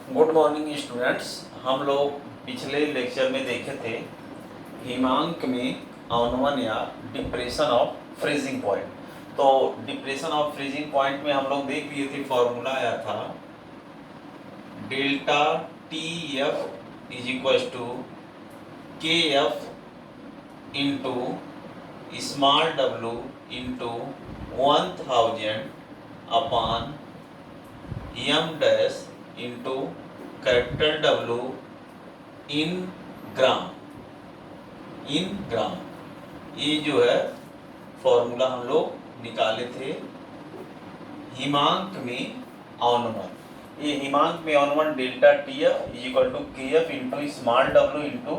Good morning students. हम लोग पिछले लेक्चर में देखे थे हिमांक में अवनमन या डिप्रेशन ऑफ फ्रीजिंग पॉइंट। तो डिप्रेशन ऑफ फ्रीजिंग पॉइंट में हम लोग देख लिए थे, फॉर्मूला आया था delta T F is equal to K F into small W into 1000 upon M dash into capital W in gram. ये जो है फॉर्मूला हम लोग निकाले थे हिमांक में अवनमन। ये हिमांक में अवनमन delta T F is equal to K F into small W into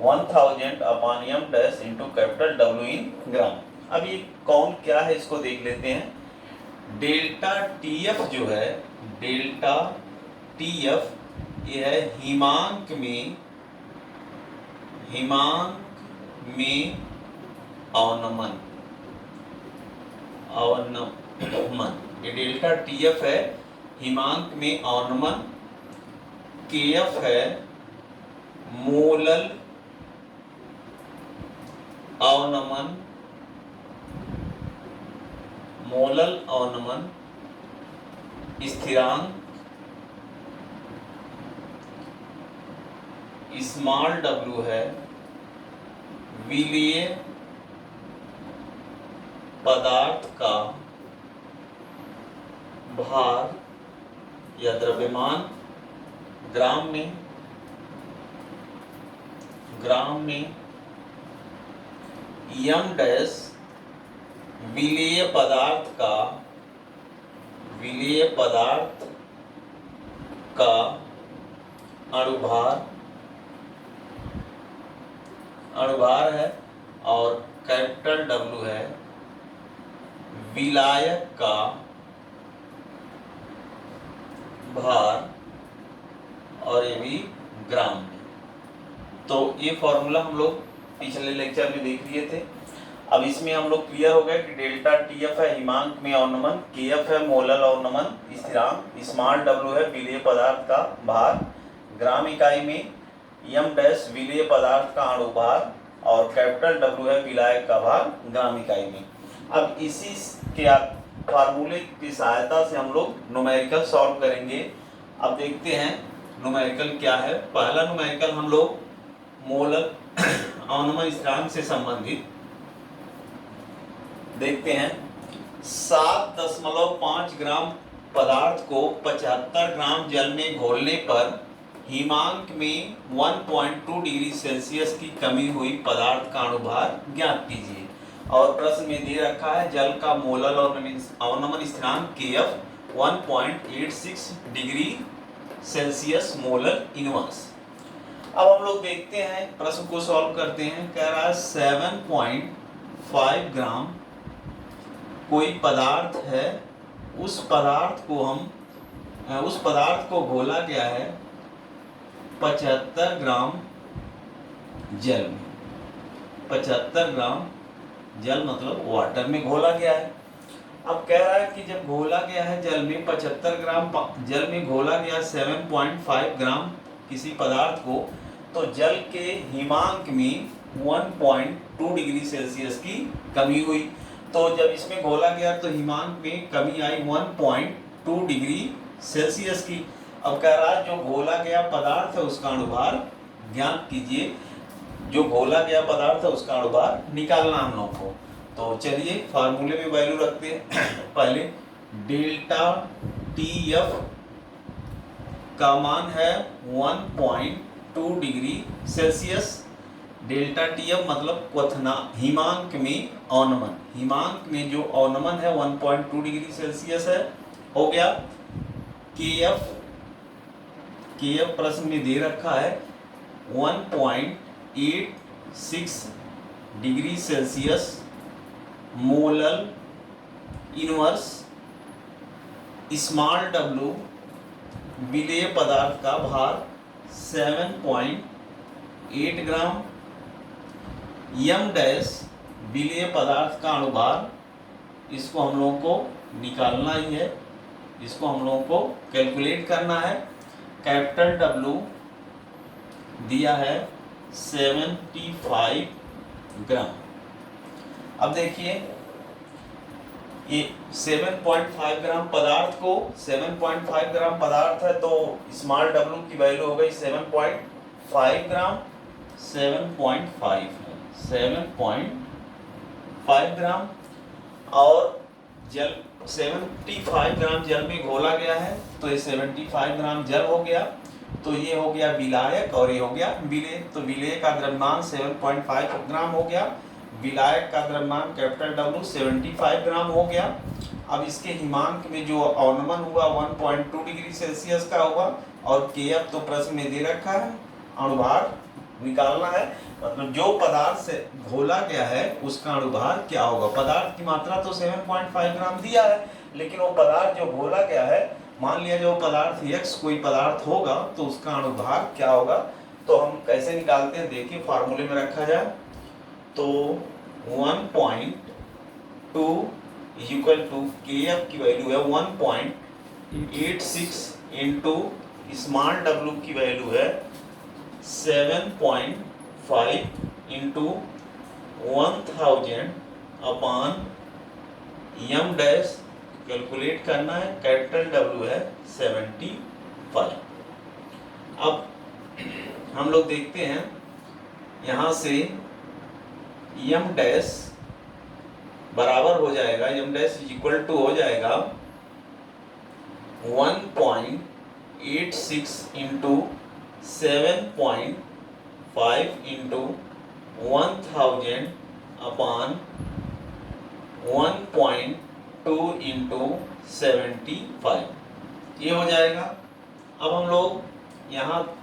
1000 upon M dash into capital W in gram. अब ये कौन क्या है इसको देख लेते हैं। डेल्टा टी एफ जो है, डेल्टा टी एफ ये है हिमांक में अवनमन। ये डेल्टा टी एफ है हिमांक में अवनमन। के एफ है मोलल अवनमन, स्थिरांक। स्मॉल डब्लू है विलेय पदार्थ का भार या द्रव्यमान ग्राम में। यम डैश विलेय पदार्थ का अणुभार है, और कैपिटल डब्लू है विलायक का भार, और ये भी ग्राम में। तो ये फॉर्मूला हम लोग पिछले लेक्चर में देख लिए थे। अब इसमें हम लोग क्लियर हो गए कि डेल्टा टी एफ है हिमांक में अवनमन, के एफ है मोलल अवनमन स्थिरांक, स्मॉल डब्लू है विलेय पदार्थ का भार ग्राम इकाई में, यम डैश विलेय पदार्थ का अणुभार, और कैपिटल डब्लू है विलायक का भार ग्राम इकाई में। अब इसी के फार्मूले की सहायता से हम लोग न्यूमेरिकल सॉल्व करेंगे। अब देखते हैं न्यूमेरिकल क्या है। पहला न्यूमेरिकल हम लोग मोलल अवनमन स्थिरांक से संबंधित देखते हैं। 7.5 ग्राम पदार्थ को 75 ग्राम जल में घोलने पर हिमांक में 1.2 डिग्री सेल्सियस की कमी हुई पदार्थ का अणुभार ज्ञात कीजिए। और प्रश्न में दे रखा है जल का मोलल अवनमन स्थिरांक के F 1.86 degree Celsius molar inverse. अब हम लोग देखते हैं, प्रश्न को सॉल्व करते हैं। कह रहा है 7.5 ग्राम कोई पदार्थ है, उस पदार्थ को घोला गया है 75 ग्राम जल में। 75 ग्राम जल मतलब वाटर में घोला गया है। अब कह रहा है कि जब घोला गया है जल में 75 ग्राम जल में घोला गया 7.5 ग्राम किसी पदार्थ को, तो जल के हिमांक में 1.2 डिग्री सेल्सियस की कमी हुई। तो जब इसमें घोला गया तो हिमांक में कमी आई 1.2 डिग्री सेल्सियस की। अब कह रहा है जो घोला गया पदार्थ है उसका अणुभार ज्ञात कीजिए। जो घोला गया पदार्थ है उसका अणुभार निकालना हम लोग को। तो चलिए फार्मूले में वैल्यू रखते हैं। पहले डेल्टा टी एफ का मान है 1.2 degree Celsius. Delta T F मतलब क्वथना हिमांक में अवनमन। हिमांक में जो अवनमन है 1.2 डिग्री सेल्सियस है, हो गया। के एफ प्रश्न में दे रखा है 1.86 degree Celsius molal inverse. Small W विलेय पदार्थ का भार 7.8 ग्राम। यम डैश विलेय पदार्थ का अणुभार, इसको हम लोगों को निकालना ही है, इसको हम लोगों को कैलकुलेट करना है। कैपिटल डब्लू दिया है 75 ग्राम। अब देखिए ये 7.5 ग्राम पदार्थ को 7.5 ग्राम पदार्थ है तो स्मॉल डब्लू की वैल्यू हो गई 7.5 ग्राम। 7.5 है 7.5 ग्राम और जल 75 ग्राम जल में घोला गया है तो ये 75 ग्राम जल हो गया। तो ये हो गया विलायक और ये हो गया विलेय। तो विलेय का द्रव्यमान 7.5 ग्राम हो गया, विलायक का द्रव्यमान कैपिटल डब्ल्यू 75 ग्राम हो गया। अब इसके हिमांक में जो अवनमन हुआ 1.2 डिग्री सेल्सियस का हुआ और केएफ तो प्रश्न में दे रखा है, अणुभार निकालना है। मतलब जो पदार्थ से घोला गया है उसका अणुभार क्या होगा। पदार्थ की मात्रा तो 7.5 ग्राम दिया है लेकिन वो पदार्थ जो घोला गया है, मान लिया जो पदार्थ X कोई पदार्थ होगा तो उसका अणुभार क्या होगा। तो हम कैसे निकालते हैं देखिए, फार्मूले में रखा जाए तो 1.2 इज इक्वल टू KF की वैल्यू है 1.86 इंटू स्मॉल डब्लू की वैल्यू है 7.5 into 1000 upon m dash calculate करना है, कैपिटल डब्लू है 75। अब हम लोग देखते हैं यहाँ से m डैश बराबर हो जाएगा, m dash is equal to हो जाएगा 1.86 इंटू 7.5 इंटू 1000 अपॉन 1.2 इंटू 75 ये हो जाएगा। अब हम लोग यहाँ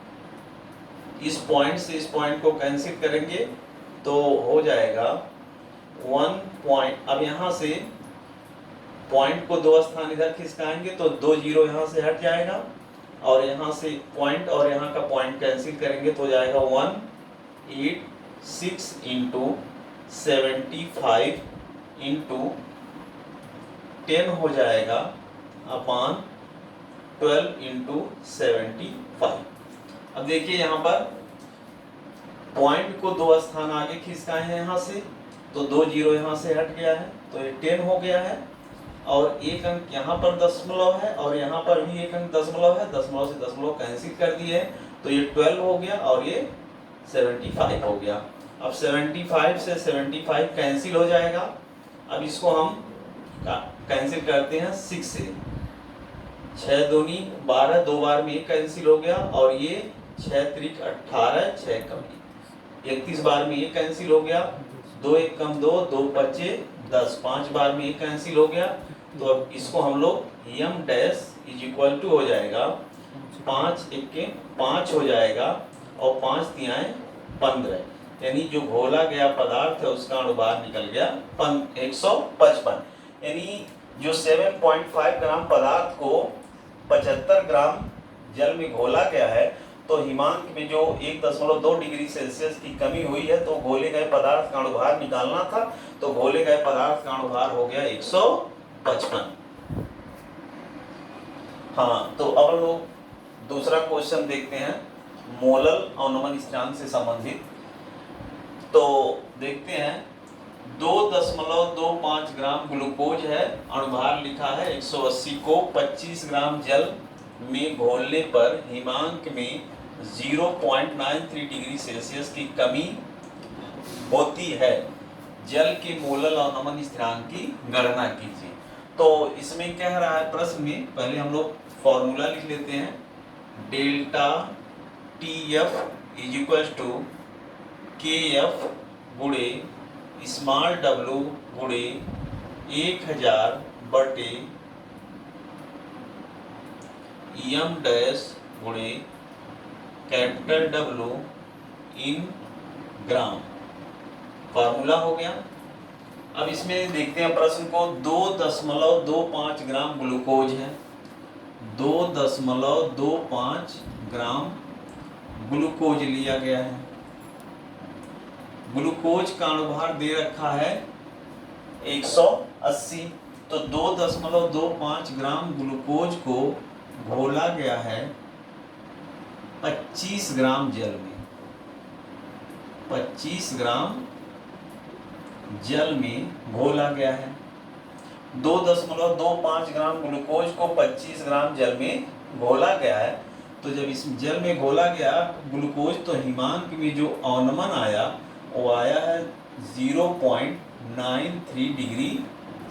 इस पॉइंट से इस पॉइंट को कैंसिल करेंगे तो हो जाएगा 1 पॉइंट। अब यहाँ से पॉइंट को दो स्थान इधर खिसकाएंगे तो 2 जीरो यहाँ से हट जाएगा और यहाँ से पॉइंट और यहाँ का पॉइंट कैंसिल करेंगे तो हो जाएगा 186 इंटू 75 इंटू 10 हो जाएगा अपॉन 12 इंटू 75। अब देखिए यहाँ पर पॉइंट को दो स्थान आगे खिसकाए हैं यहाँ से तो 2 जीरो यहाँ से हट गया है तो ये 10 हो गया है और एक अंक यहाँ पर दशमलव है और यहाँ पर भी एक अंक दशमलव है, दशमलव से दशमलव कैंसिल कर दिए तो ये 12 हो गया और ये 75 हो गया। अब 75 से 75 कैंसिल हो जाएगा। अब इसको हम कैंसिल करते हैं 6 से, 6 दूनी 12, 2 बार में 1 कैंसिल हो गया और ये 6 त्रिक 18, 6 कम 31 बार में 1 कैंसिल हो गया, 2 1 कम 2, 2 बचे 10, 5 बार में 1 कैंसिल हो गया। तो अब इसको हम लोग m dash is equal to हो जाएगा 5 1 के 5 हो जाएगा और 5 तिहाई 15, यानी जो घोला गया पदार्थ है उसका अणुभार निकल गया 155। यानी जो 7.5 ग्राम पदार्थ को 75 ग्राम जल में घोला गया है तो हिमांक में जो 1.2 डिग्री सेल्सियस की कमी हुई है तो घोले गए पदार्थ का अणुभार निकालना था तो घोले गए पदार्थ का अणुभार हो गया 155। हाँ, तो अब लोग दूसरा क्वेश्चन देखते हैं मोलल अवनमन स्थिरांक से संबंधित। तो देखते हैं 2.25 ग्राम ग्लूकोज है, अणुभार लिखा है 180 को 25 ग्राम जल में घोलने पर हिमांक में 0.93 डिग्री सेल्सियस की कमी होती है, जल के मोलल अवनमन स्थिरांक की गणना कीजिए। तो इसमें कह रहा है प्रश्न में, पहले हम लोग फॉर्मूला लिख लेते हैं, delta TF is equal to KF गुणे स्मॉल w गुणे 1000 बटे m डैश गुणे capital W in gram. Formula हो गया। अब इसमें देखते हैं प्रश्न को 2.25 ग्राम ग्लूकोज है, 2.25 ग्राम ग्लूकोज लिया गया है। ग्लूकोज का अणुभार दे रखा है 180, तो 2.25 ग्राम ग्लूकोज को घोला गया है 25 ग्राम जल में 25 ग्राम जल में घोला गया है। 2.25 ग्राम ग्लूकोज को 25 ग्राम जल में घोला गया है। तो जब इस जल में घोला गया ग्लूकोज, तो हिमांक में जो अवनमन आया वो आया है 0.93 डिग्री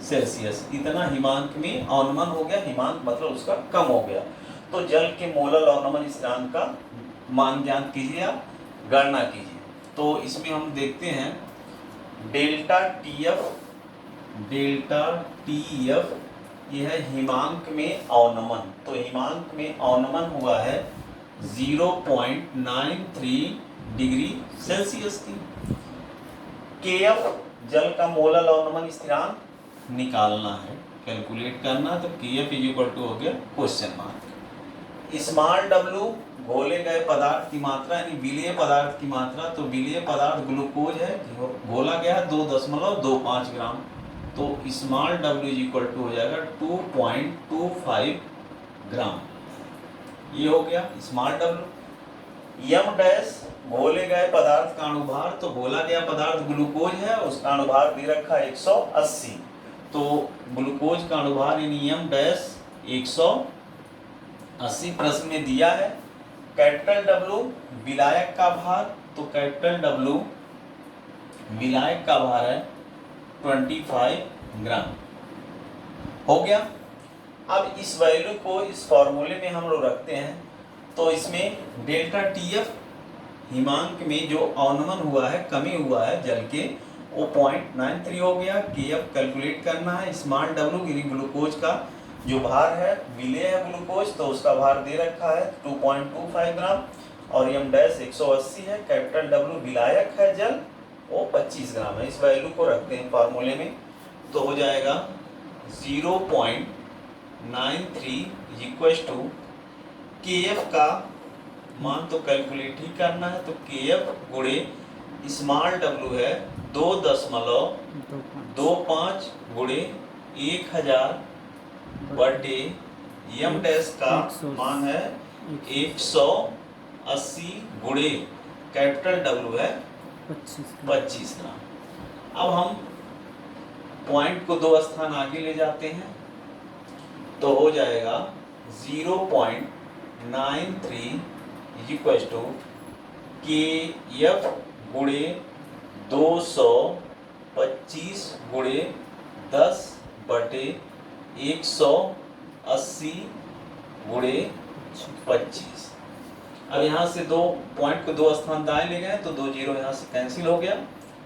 सेल्सियस। इतना हिमांक में अवनमन हो गया। हिमांक मतलब उसका कम हो गया। तो जल के मोलल अवनमन स्थिरांक का मान ज्ञात कीजिए, आप गणना कीजिए। तो इसमें हम देखते हैं डेल्टा टी एफ ये है हिमांक में अवनमन। तो हिमांक में अवनमन हुआ है 0.93 डिग्री सेल्सियस की। के एफ जल का मोलल अवनमन स्थिरांक निकालना है, कैलकुलेट करना। तो के एफ इक्वल टू हो गया क्वेश्चन मार्क। स्मॉल डब्ल्यू घोले गए पदार्थ की मात्रा यानी विलेय पदार्थ की मात्रा। तो विलेय पदार्थ ग्लूकोज है, घोला गया 2.25 ग्राम। तो स्मॉल डब्ल्यू इक्वल टू हो जाएगा 2.25 ग्राम। ये हो गया स्मॉल डब्ल्यू। यम डैश घोले गए पदार्थ का अणुभार। तो घोला गया पदार्थ ग्लूकोज है, उसका अणुभार दे रखा है 180। तो ग्लूकोज का अणुभार यानी यम डैश 180 प्रश्न में दिया है। कैपिटल डब्ल्यू विलायक का भार। तो कैपिटल डब्ल्यू विलायक का भार है 25 ग्राम। हो गया। अब इस वैल्यू को इस फॉर्मूले में हम लोग रखते हैं। तो इसमें डेल्टा टी एफ हिमांक में जो अवनमन हुआ है, कमी हुआ है जल के, वो 0.93 हो गया। के एफ कैलकुलेट करना है। स्मॉल डब्ल्यू ग्लूकोज का जो भार है, विलेय है ग्लूकोज, तो उसका भार दे रखा है 2.25 ग्राम और यम डैश 180 है। कैपिटल डब्ल्यू विलायक है जल, वो 25 ग्राम है। इस वैल्यू को रखते हैं फॉर्मूले में। तो हो जाएगा 0.93 इक्वल टू के एफ का मान तो कैलकुलेट ही करना है। तो के एफ गुणे स्मॉल डब्ल्यू है 2.25 गुणे 1000 बटे यम डैश का मान है 180 गुणे कैपिटल डब्ल्यू है 25 ग्राम। अब हम पॉइंट को 2 स्थान आगे ले जाते हैं। तो हो जाएगा 0.93 इक्वल टू के एफ गुणे 225 गुणे 10 बटे 180 गुणे 25। अब यहाँ से 2 पॉइंट को 2 स्थान दाएं ले गए, तो 2 जीरो यहाँ से कैंसिल हो गया।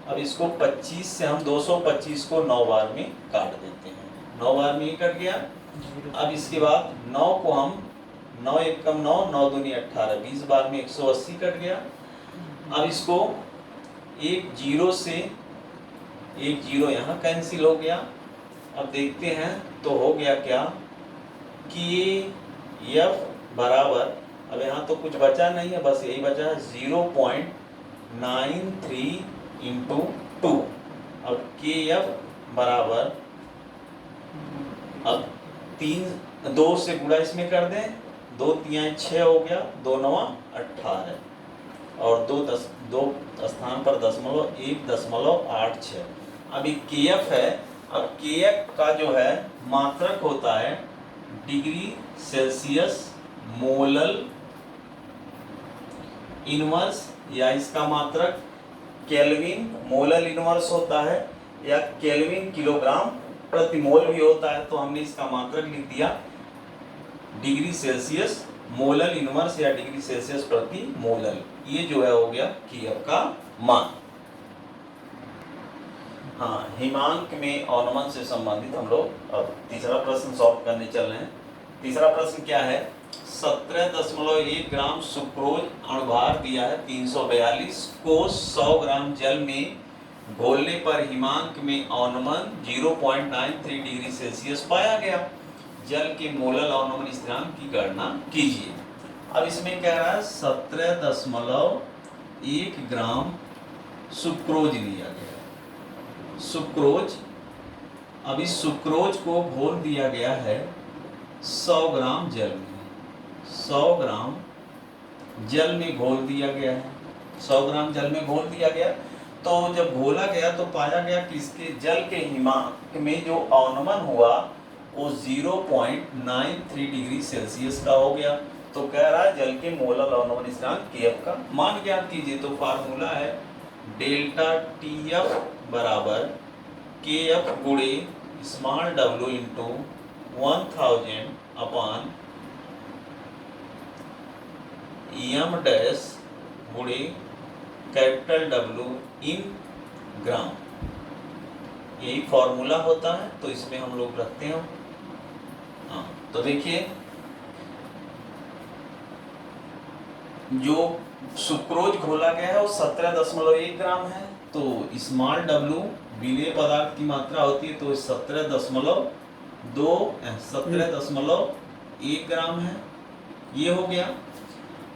अब इसको 25 से हम 225 को 9 बार में काट देते हैं। 9 बार में ही कट गया। अब इसके बाद 9 को हम 9 एक कम 9, 9 दूनी 18, 20 बार में 180 कट गया। अब इसको 1 जीरो से 1 जीरो यहाँ कैंसिल हो गया। अब देखते हैं तो हो गया क्या कि एफ बराबर, अब यहाँ तो कुछ बचा नहीं है, बस यही बचा है 0.93 इंटू 2। अब के एफ बराबर, अब 2 से गुणा इसमें कर दें, 2 तिहाई 6 हो गया, 2 नवा 18 और 2 स्थान पर दशमलव 1.86। अभी के एफ है। अब के एफ का जो है मात्रक होता है डिग्री सेल्सियस मोलल इनवर्स, या इसका मात्रक केल्विन मोलल इनवर्स होता है, या केल्विन किलोग्राम प्रति मोल भी होता है। तो हमने इसका मात्रक लिख दिया डिग्री सेल्सियस मोलल इनवर्स या डिग्री सेल्सियस प्रति मोलल। ये जो है हो गया के एफ का मान। हाँ, हिमांक में अवनमन से संबंधित हम लोग अब तीसरा प्रश्न सॉल्व करने चल रहे हैं। तीसरा प्रश्न क्या है? 17.1 ग्राम सुक्रोज अणुभार दिया है 342 को 100 ग्राम जल में घोलने पर हिमांक में अवनमन 0.93 डिग्री सेल्सियस पाया गया। जल के मोलल अवनमन स्थिरांक की गणना कीजिए। अब इसमें कह रहा है 17.1 ग्राम सुक्रोज लिया गया। सुक्रोज, अब इस सुक्रोज को घोल दिया गया है 100 ग्राम जल में। 100 ग्राम जल में घोल दिया गया है, 100 ग्राम जल में घोल दिया गया। तो जब घोला गया तो पाया गया कि इसके जल के हिमांक में जो अवनमन हुआ वो 0.93 डिग्री सेल्सियस का हो गया। तो कह रहा है जल के मोलल अवनमन स्थिरांक Kf का मान ज्ञात कीजिए। तो फार्मूला है डेल्टा TF बराबर Kf गुणे small w into 1000 upon m dash गुणे कैपिटल W इन ग्राम, यही फॉर्मूला होता है। तो इसमें हम लोग रखते हैं। हाँ, तो देखिए जो सुक्रोज घोला गया है वो 17.1 ग्राम है। तो स्मॉल w विलेय पदार्थ की मात्रा होती है, तो 17.1 ग्राम है, ये हो गया।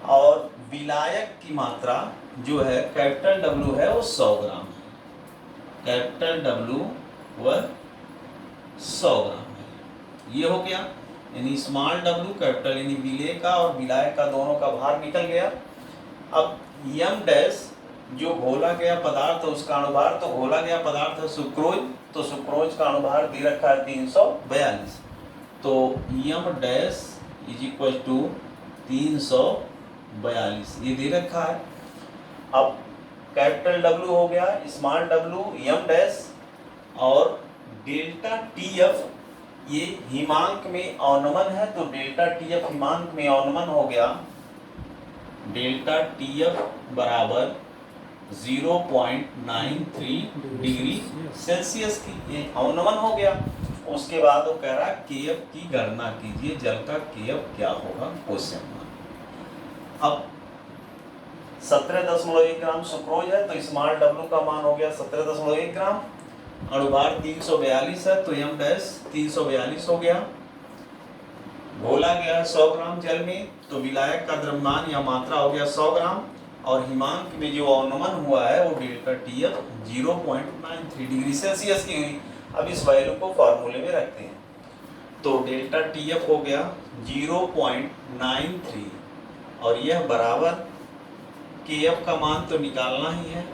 और विलायक की मात्रा जो है कैपिटल W है वो 100 ग्राम है, कैपिटल W वह 100 ग्राम है, ये हो गया। यानी स्मॉल w कैपिटल यानी विलेय का और विलायक का दोनों का भार निकल गया। अब m डैश जो घोला गया पदार्थ है उसका अणुभार, तो घोला गया पदार्थ है सुक्रोज, तो सुक्रोज का अणुभार दे रखा है 342। तो m dash is equal to 342 ये दे रखा है। अब कैपिटल W हो गया, स्मॉल w m डैश और डेल्टा TF ये हिमांक में अवनमन है, तो डेल्टा TF हिमांक में अवनमन हो गया। डेल्टा TF बराबर 0.93 डिग्री सेल्सियस की ये अवनमन हो गया। उसके बाद वो कह रहा है Kf की गणना कीजिए, जल का Kf क्या होगा, क्वेश्चन मार्क। अब 17.1 ग्राम सुक्रोज है, तो स्मॉल w का मान हो गया 17.1 ग्राम, अणुभार 342 है, तो m डैश 342 हो गया। घोला गया है 100 ग्राम जल में, तो विलायक का द्रव्यमान या मात्रा हो गया 100 ग्राम, और हिमांक में जो अवनमन हुआ है वो डेल्टा TF 0.93 डिग्री सेल्सियस की हुई। अब इस वैल्यू को फॉर्मूले में रखते हैं। तो डेल्टा TF हो गया 0.93 और यह बराबर Kf का मान तो निकालना ही है,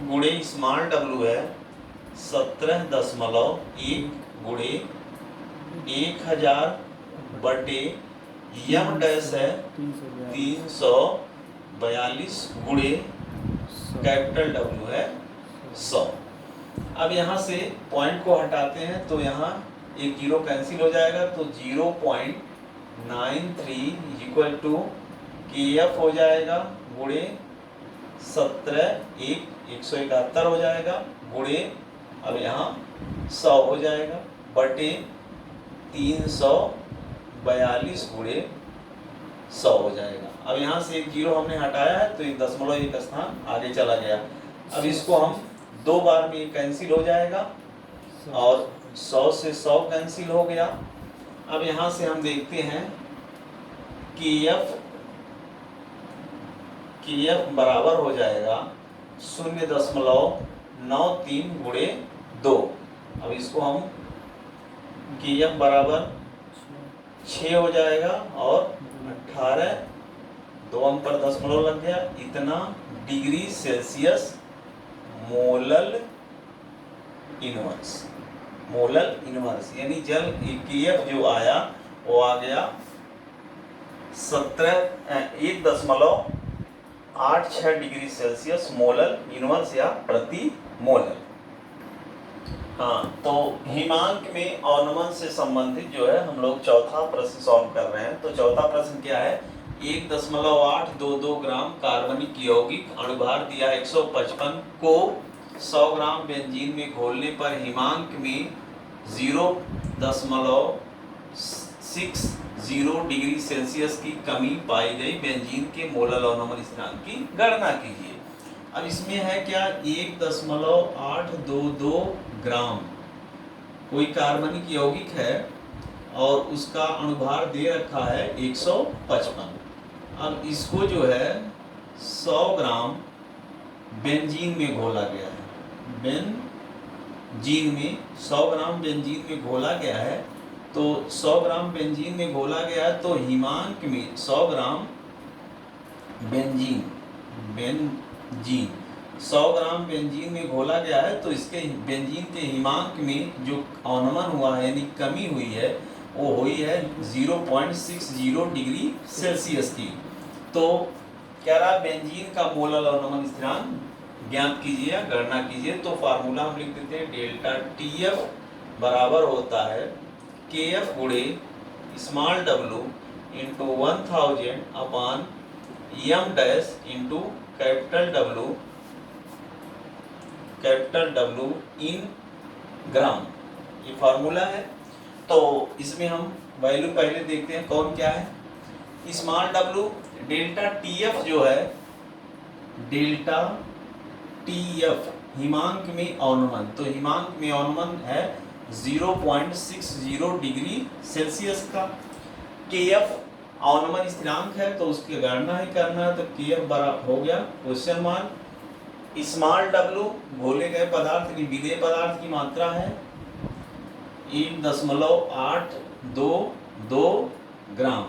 गुणे स्मॉल w है 17.1 गुणे 1000 बटे m डैश है 342 गुणे कैपिटल W है 100। अब यहाँ से पॉइंट को हटाते हैं तो यहाँ एक जीरो कैंसिल हो जाएगा, तो 0.93 इक्वल टू Kf हो जाएगा गुणे 171 हो जाएगा, गुणे अब यहाँ 100 हो जाएगा बटे 342 गुणे 100 हो जाएगा। अब यहाँ से एक जीरो हमने हटाया है तो 1.1 स्थान आगे चला गया। अब इसको हम दो बार में कैंसिल हो जाएगा और 100 से 100 कैंसिल हो गया। अब यहाँ से हम देखते हैं कि Kf बराबर हो जाएगा 0.93 गुणे 2। अब इसको हम Kf बराबर 6 हो जाएगा और 18 2 अंक पर दशमलव लग गया, इतना डिग्री सेल्सियस मोलल इनवर्स यानी जल Kf जो आया वो आ गया 1.86 डिग्री सेल्सियस मोलल इनवर्स या प्रति मोलर। हाँ, तो हिमांक में अवनमन से संबंधित जो है हम लोग चौथा प्रश्न सॉल्व कर रहे हैं। तो चौथा प्रश्न क्या है, 1.822 ग्राम कार्बनिक यौगिक अणुभार दिया 155 को 100 ग्राम बेंजीन में घोलने पर हिमांक में 0.60 डिग्री सेल्सियस की कमी पाई गई, बेंजीन के मोलल अवनमन स्थिरांक की गणना कीजिए। अब इसमें है क्या, 1.822 ग्राम कोई कार्बनिक यौगिक है और उसका अणुभार दे रखा है 155। अब इसको जो है 100 ग्राम बेंजीन में घोला गया है, बेंजीन में 100 ग्राम बेंजीन में घोला गया है। तो 100 ग्राम बेंजीन में घोला गया है तो हिमांक में 100 gram benzene, benzene 100 gram benzene में घोला गया है, तो इसके बेंजीन के हिमांक में जो अवनमन हुआ है यानी कमी हुई है वो हुई है 0.60 डिग्री सेल्सियस की। तो कह रहा बेंजीन का मोलल अवनमन स्थिरांक ज्ञात कीजिए या गणना कीजिए। तो फार्मूला हम लिख देते हैं, डेल्टा टीएफ बराबर होता है केएफ गुणे small W into 1000 upon M dash into capital W in gram. ये फार्मूला है। तो इसमें हम वैल्यू पहले देखते हैं कौन क्या है। स्मॉल डब्लू डेल्टा टीएफ जो है, डेल्टा टीएफ हिमांक में अवनमन, तो हिमांक में अवनमन है 0.60 डिग्री सेल्सियस का। केएफ अवनमन स्थिरांक है तो उसकी गणना ही करना है, तो केएफ बराबर हो गया क्वेश्चन मार्क स्मॉल डब्लू घोले गए पदार्थ की विलेय पदार्थ की मात्रा है 1.822 ग्राम,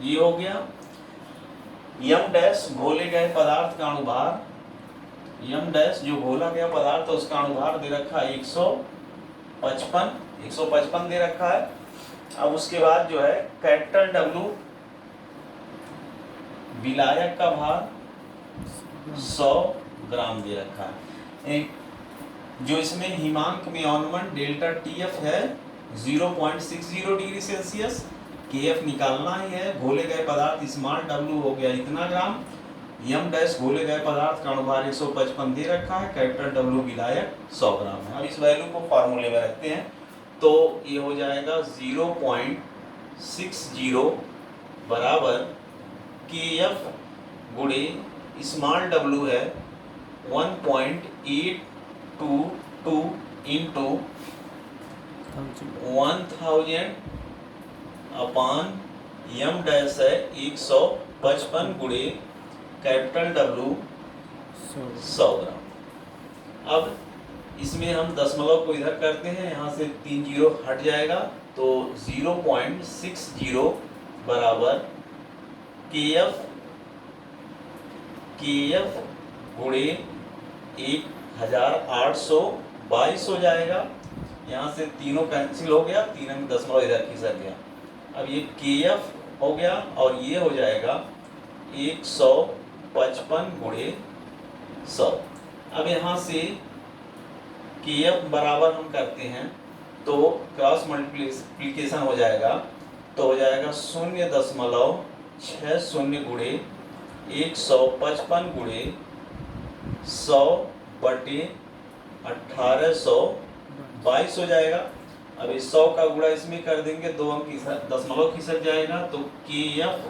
ये हो गया। यम डैश घोले गए पदार्थ का अणुभार, यम डैश जो घोला गया पदार्थ है उसका अणुभार दे रखा है 155 दे रखा है। अब उसके बाद जो है कैपिटल डब्लू विलायक का भार 100 ग्राम दे रखा है। जो इसमें हिमांक में अवनमन डेल्टा टीएफ है 0.60 डिग्री सेल्सियस, केएफ निकालना ही है। घोले गए पदार्थ स्मॉल डब्लू हो गया इतना ग्राम, यम डैश घोले गए पदार्थ का अणुभार 155 दे रखा है, कैपिटल डब्लू विलायक 100 ग्राम है। अब इस वैल्यू को फार्मूले में रखते हैं तो ये हो जाएगा 0.60 बराबर केएफ गुणे स्मॉल डब्लू है 1.822 इंटू 1000 अपॉन यम डैश है 155 गुणे कैपिटल डब्लू 100 ग्राम। अब इसमें हम दशमलव को इधर करते हैं, यहाँ से 3 जीरो हट जाएगा तो 0.60 बराबर केएफ गुणे 1822 हो जाएगा। यहाँ से तीनों कैंसिल हो गया, तीनों में दशमलव इधर खिसक गया। अब ये केएफ हो गया और ये हो जाएगा 155 गुणे 100। अब यहाँ से केएफ बराबर हम करते हैं तो क्रॉस मल्टीप्लिकेशन हो जाएगा, तो हो जाएगा 0.60 गुणे 155 गुणे 100 बटे 1822 हो जाएगा। अब इस 100 का गुणा इसमें कर देंगे, 2 अंक दशमलव खिसक जाएगा, तो केएफ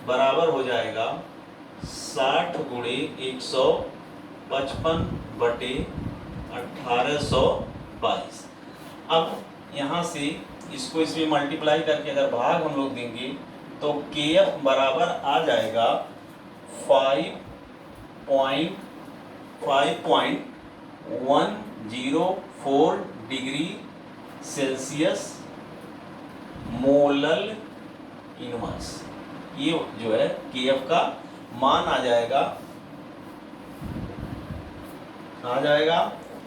बराबर हो जाएगा 60 गुणे 155 बटे 1822। अब यहाँ से इसको इसमें मल्टीप्लाई करके अगर भाग हम लोग देंगे तो केएफ बराबर आ जाएगा 5.104 डिग्री सेल्सियस मोलल इनवर्स। ये जो है केएफ का मान आ जाएगा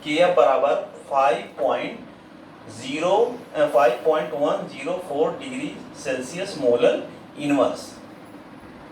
केएफ बराबर 5.104 डिग्री सेल्सियस मोलल इनवर्स।